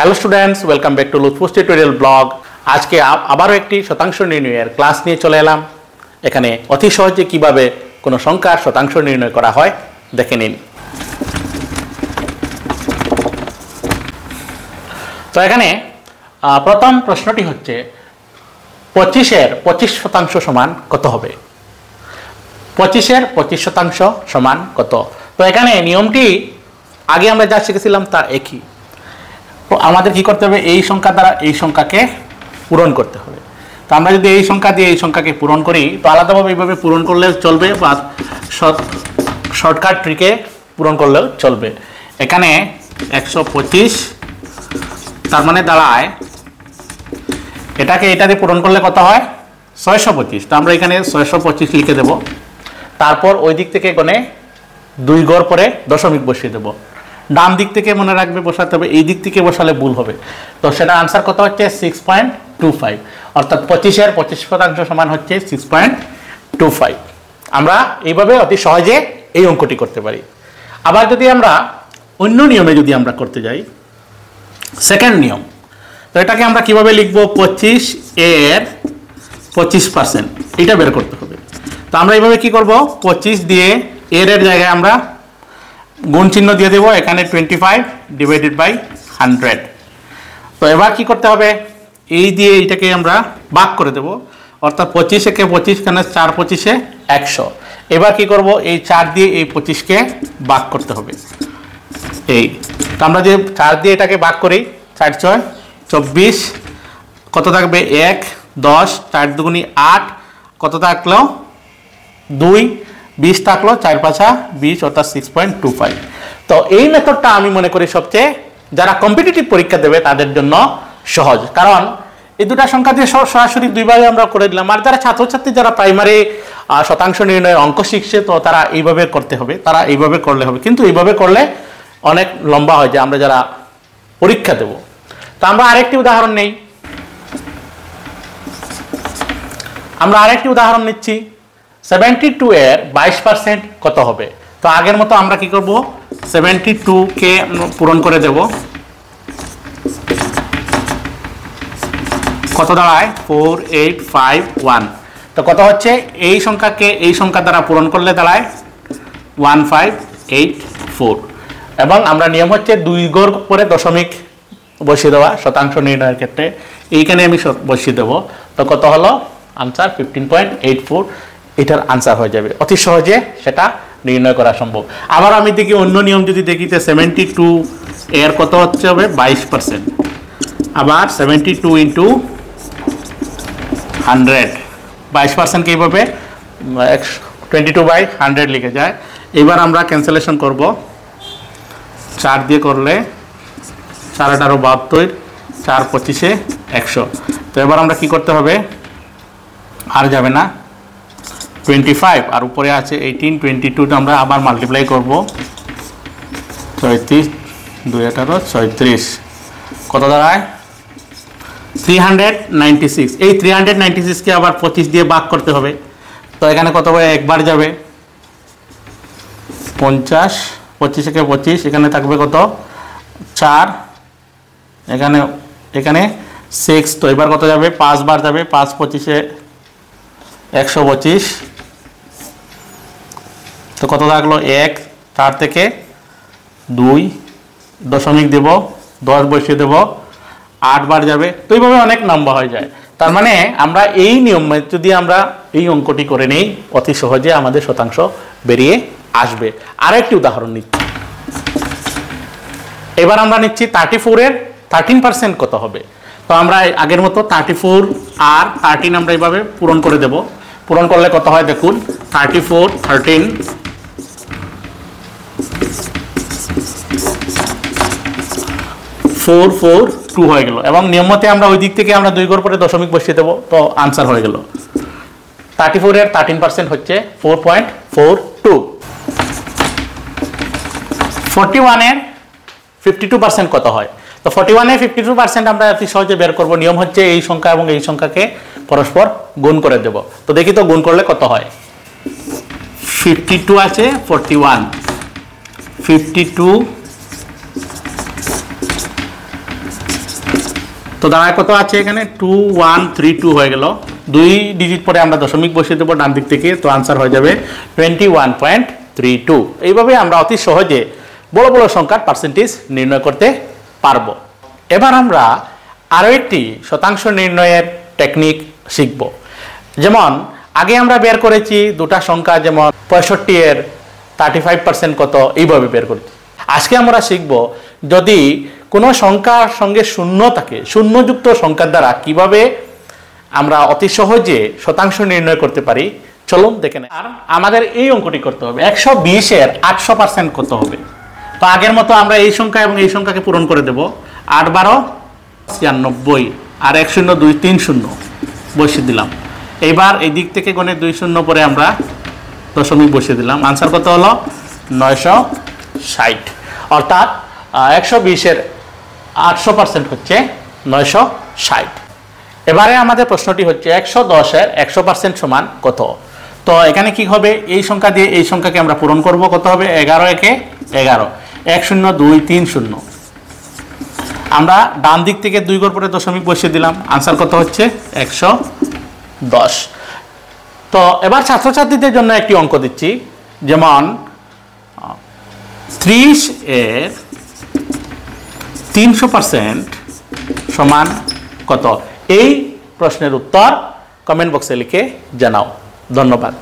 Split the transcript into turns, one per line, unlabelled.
Hello students, welcome back to Lutfu's tutorial blog. আজকে আবারও একটি শতাংশ নির্ণয়ের ক্লাস নিয়ে চলে এলাম। এখানে অতি সহজে কিভাবে কোনো সংখ্যার শতাংশ নির্ণয় করা হয় দেখে নিন। তো এখানে প্রথম প্রশ্নটি হচ্ছে 25-এর 25% সমান কত হবে? 25-এর 25% সমান কত? তো এখানে নিয়মটি আগে আমরা যা শিখেছিলাম তা একই। তো আমাদের কি করতে হবে? এই সংখ্যা দ্বারা এই সংখ্যাকে পূরণ করতে হবে। তো আমরা যদি এই সংখ্যা দিয়ে এই সংখ্যাকে পূরণ করি, তো আলাদাভাবে এইভাবে পূরণ করলে চলবে বা শর্টকাট ট্রিকে পূরণ করলেও চলবে। এখানে 125 তার মানে দাঁড়ায়, এটাকে এটা দিয়ে পূরণ করলে কত হয়? 625। তো আমরা এখানে 625 লিখে দেব। তারপর ওই দিক থেকে কোণে 2 ঘর পরে দশমিক বসিয়ে দেব। ডান দিক থেকে মনে রাখবে বসাতে হবে, এই দিক থেকে বসালে ভুল হবে। তো সেটা আনসার কত হচ্ছে? 6.25। অর্থাৎ 25-এর 25% সমান হচ্ছে 6.25। আমরা এইভাবে অতি সহজে এই অঙ্কটি করতে পারি। আবার যদি আমরা অন্য নিয়মে যদি আমরা করতে যাই, সেকেন্ড নিয়ম, তো এটাকে আমরা কিভাবে লিখব? 25-এর 25% এটা বের করতে হবে। তো আমরা এইভাবে কি করব? 25 দিয়ে এর জায়গায় আমরা গুণ চিহ্ন দিয়ে দেব। এখানে 25 ডিভাইডেড বাই 100। তো এবার কি করতে হবে? এই দিয়ে এইটাকে আমরা ভাগ করে দেব। অর্থাৎ 25-একে 25, এখানে 4 25-এ 100। এবার কি করব? এই 4 দিয়ে এই 25-কে ভাগ করতে হবে। এই তো আমরা যে 4 দিয়ে এটাকে ভাগ করি, 4 6 24, কত থাকবে? 1 10, 4 দুগুণী 8, কত থাকলো? 2, 20 থাকলো, 4 5 20, অর্থাৎ 6.25। তো এই মেথডটা আমি মনে করি সবচেয়ে যারা কম্পিটিটিভ পরীক্ষা দেবে তাদের জন্য সহজ, কারণ এই দুটা সংখ্যা দিয়ে সরাসরি দুইভাবে আমরা করে দিলাম। আর যারা ছাত্রছাত্রী যারা প্রাইমারি শতাংশ নির্ণয়ের অঙ্ক শিখছে, তো তারা এইভাবে করতে হবে, তারা এইভাবে করলে হবে। কিন্তু এইভাবে করলে অনেক লম্বা হয়, যে আমরা যারা পরীক্ষা দেব। তো আমরা আরেকটি উদাহরণ নেই, আমরা আরেকটি উদাহরণ নিচ্ছি। 72-এর 22% কত হবে? তো আগের মতো আমরা কি করব? 72-কে পূরণ করে দেব। কত দাঁড়ায়? 4851। তো কত হচ্ছে? এই সংখ্যাকে এই সংখ্যা দ্বারা পূরণ করলে দাঁড়ায় 1584। এবং আমরা নিয়ম হচ্ছে 2 ঘর পরে দশমিক বসিয়ে দেওয়া শতাংশ নির্ণয়ের ক্ষেত্রে। এইখানে আমি বসিয়ে দেব। তো কত হলো? আনসার 15.84। এটার আনসার হয়ে যাবে। অতি সহজে সেটা নির্ণয় করা সম্ভব। আবার আমি দেখি অন্য নিয়ম যদি দেখি, 72-এর কত হচ্ছে হবে? 22%। আবার 72 ইন্টু 100, 22% এইভাবে 22/100 লিখে যায়। এবার আমরা ক্যান্সেলেশন করব। 4 দিয়ে করলে 4 18 72, 4 25-এ 100। তো এবার আমরা কি করতে হবে? আর যাবে না, 25 আর উপরে আছে 18, 22 আমরা আবার মাল্টিপ্লাই করব। 34 2 18 36, কত দাঁড়ায়? 396। এই 396-কে আবার 25 দিয়ে ভাগ করতে হবে। তো এখানে কত হবে? একবার যাবে 50, 25-একে 25, এখানে থাকবে কত? 4, এখানে 6। তো এবার কত যাবে? 5 বার যাবে। 5 25-এ 125। তো কত থাকলো? 1, 4 থেকে 2 দশমিক দেব, 10 বসিয়ে দেব, 8 বার যাবে। তো এইভাবে অনেক লম্বা হয়ে যায়। তার মানে আমরা এই নিয়মে যদি আমরা এই অঙ্কটি করে নেই, অতি সহজে আমাদের শতাংশ বেরিয়ে আসবে। আরেকটি উদাহরণ নিচ্ছি। এবার আমরা নিচ্ছি 34-এর 13% কত হবে? তো আমরা আগের মতো 34 আর 13 আমরা এইভাবে পূরণ করে দেব। পূরণ করলে কত হয় দেখুন? 34 13 442 হয়ে গেল। এবং নিয়মতে আমরা ওই দিক থেকে আমরা 2 ঘর পরে দশমিক বসিয়ে দেব। তো আনসার হয়ে গেল 34-এর 13% হচ্ছে 4.42। 41-এর 52% কত হয়? তো 41-এর 52% আমরা অতি সহজে বের করব। নিয়ম হচ্ছে এই সংখ্যা এবং এই সংখ্যাকে পরস্পর গুণ করে দেব। তো দেখি তো গুণ করলে কত হয়? 52 আছে 41, 52 তো দাঁড়ায় কত আছে এখানে 2132 হয়ে গেল, 2 ডিজিট পরে আমরা দশমিক বসিয়ে দেবো ডান দিক থেকে, তো আনসার হয়ে যাবে 21.32। এইভাবে আমরা অতি সহজে বড় বড় সংখ্যার পার্সেন্টেজ নির্ণয় করতে পারবো। এবার আমরা আরও একটি শতাংশ নির্ণয়ের টেকনিক শিখব। যেমন আগে আমরা বের করেছি দুটা সংখ্যা, যেমন 65 এর 35% কত, এইভাবে বের করেছি। আজকে আমরা শিখব যদি কোনো সংখ্যার সঙ্গে শূন্য থাকে, শূন্যযুক্ত সংখ্যার দ্বারা কিভাবে আমরা অতি সহজে শতাংশ নির্ণয় করতে পারি। চলুন দেখে নেই। আর আমাদের এই অঙ্কটি করতে হবে, 120 এর 800% কত হবে। তো আগের মতো আমরা এই সংখ্যা এবং এই সংখ্যাকে পূরণ করে দেব। 8 12 96 আর 1 0 2 3 0 বসিয়ে দিলাম। এইবার এই দিক থেকে গণে 2 0 পরে আমরা দশমিক বসিয়ে দিলাম। আনসার কত হলো 960। অর্থাৎ 120 এর 800% হচ্ছে 960। এবারে আমাদের প্রশ্নটি হচ্ছে 110 এর 100% সমান কত। তো এখানে কি হবে, এই সংখ্যা দিয়ে এই সংখ্যাকে আমরা পূরণ করব। কত হবে 11 একে 11, 1 0 2 3 0। আমরা ডান দিক থেকে 2 ঘর পরে দশমিক বসিয়ে দিলাম। আনসার কত হচ্ছে 110। তো এবার ছাত্রছাত্রীদের জন্য একটি অঙ্ক দিচ্ছি, যেমন 30 এর 300% সমান কত। এই প্রশ্নের উত্তর কমেন্ট বক্সে লিখে জানাও। ধন্যবাদ।